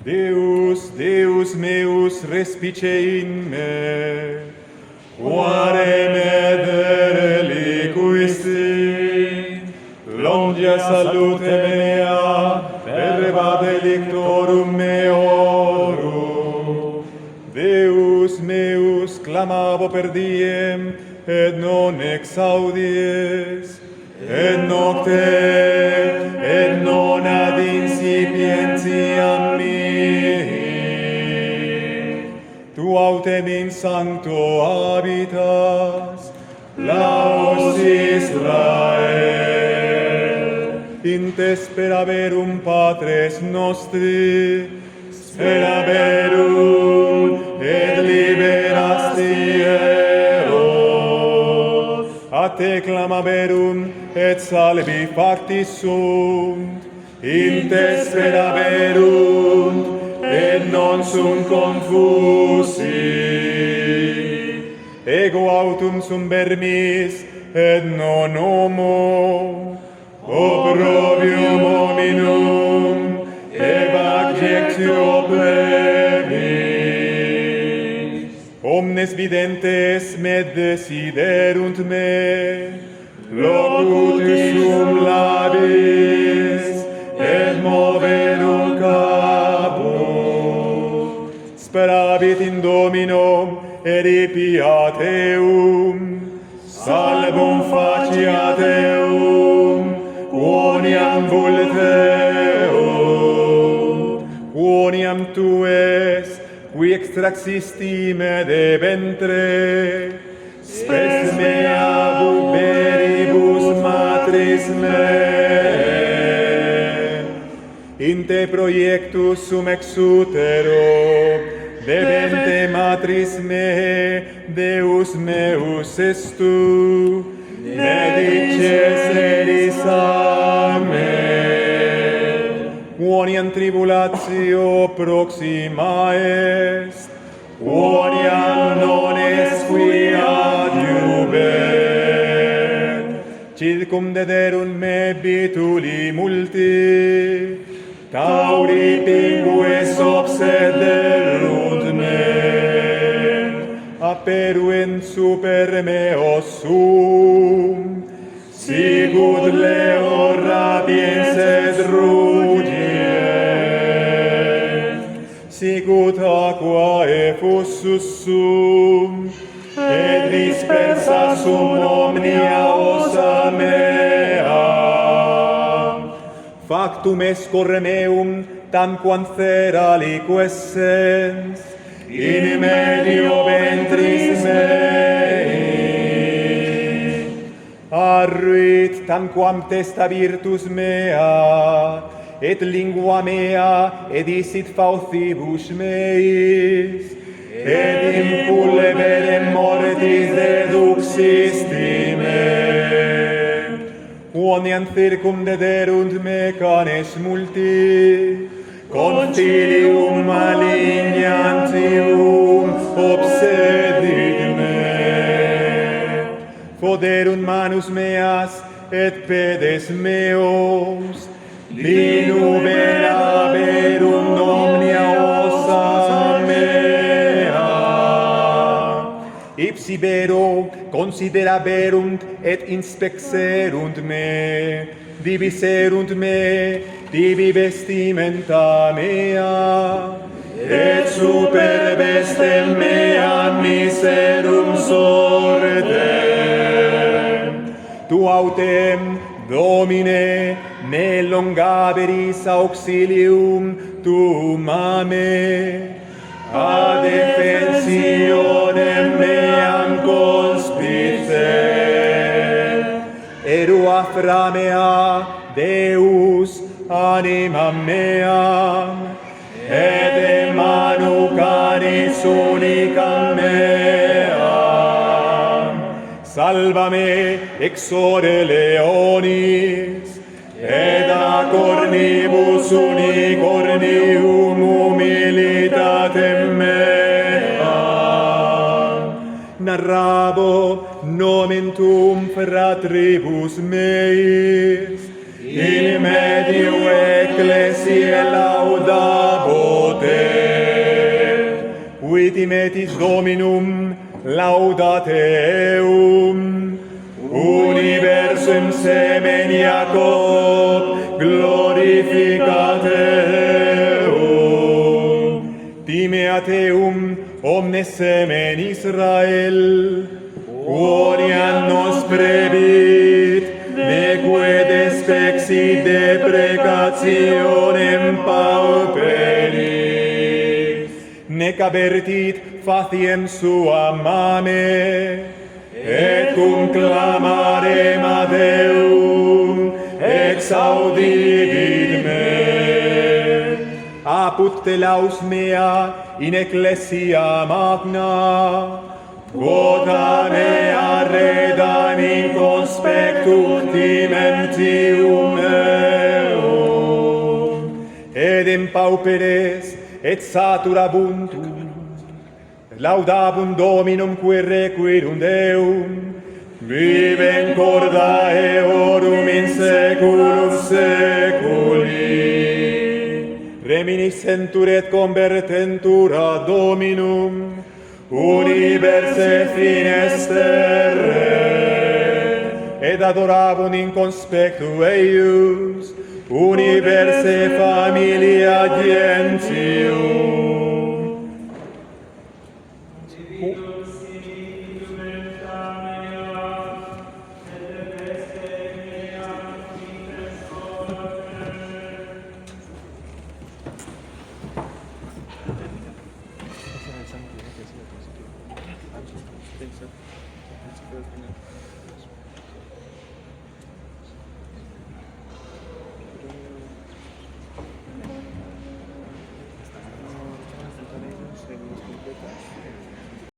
Deus, Deus meus, respice in me, quare me reliquisti, longia salute mea, verba delictorum meorum. Deus meus, clamavo per diem, et non exaudies, et nocte, et non ad insipientiam mihi. Tu autem in sancto habitas, laus Israel. In te speraverum Patres nostri, speraverum et liberasti eos. A te clamaverum et salvi factis sunt, in te speraverum et non sunt confusi. Ego autum sum vermis et non homo, opprobrium hominum, evacjectio plebis. Omnes videntes me desiderunt me, locutus sum labis, et moverunt caput. Speravit in Domino, eripiat eum, salvum faciat eum, quoniam vulteum, quoniam tu es, qui extraxisti me de ventre, spes mea buberibus matris me. In te proiectus sum ex utero, debente matris me, Deus meus estu, medices eris a me. Quoniam tribulatio proxima est, quoniam non est qui adiubet, circumdederunt me bituli multi, tauri pingues obsederunt me, aperuent super meo sum, sicut leo rapiens et rugiens, sicut aqua effusus sum, et dispersa sum omnia osa mea. Factum est corre meum tamquam thera liquescens, in medio ventris mei. Arruit tamquam testa virtus mea, et lingua mea edisit faucibus meis, et in pulverem mortis deduxisti me. Quoniam circumdederunt me canes multi, concilium malignantium obsedit me. Foderunt manus meas et pedes meos, linuberaverunt omnia osa mea. Ipsi vero consideraverunt et inspexerunt me, diviserunt me, divi vestimenta mea, et super vestem mea miserum sortem. Tu autem Domine, ne longaberis auxilium tuum a me, ad defensionem meam conspice. Erua framea Deus animam meam, et de manu canis unicam meam. Salva me ex ore leonis, et a cornibus unicornium humilitatem meam. Narrabo nomen tuum fratribus meis, in medio ecclesiae laudabo te. Viti metis Dominum laudate eum, universum semen Jacob glorificate eum. Timeat eum omnes semen Israel, quoniam nos prebit, neque despexit deprecationem pauperis, nec avertit faciem suam mame, et cum clamarem ad Deum, exaudivit me. Apud telaus mea in ecclesia magna, quota mea redam in conspectu timentium meum, ed in pauperes et saturabuntum, laudabum Dominum qui requirunt Deum, vivem corda eorum in saeculum saeculi. Reminiscentur et convertentur ad Dominum, universe fines terrae, et adorabunt in conspectu eius, universe familia gentium.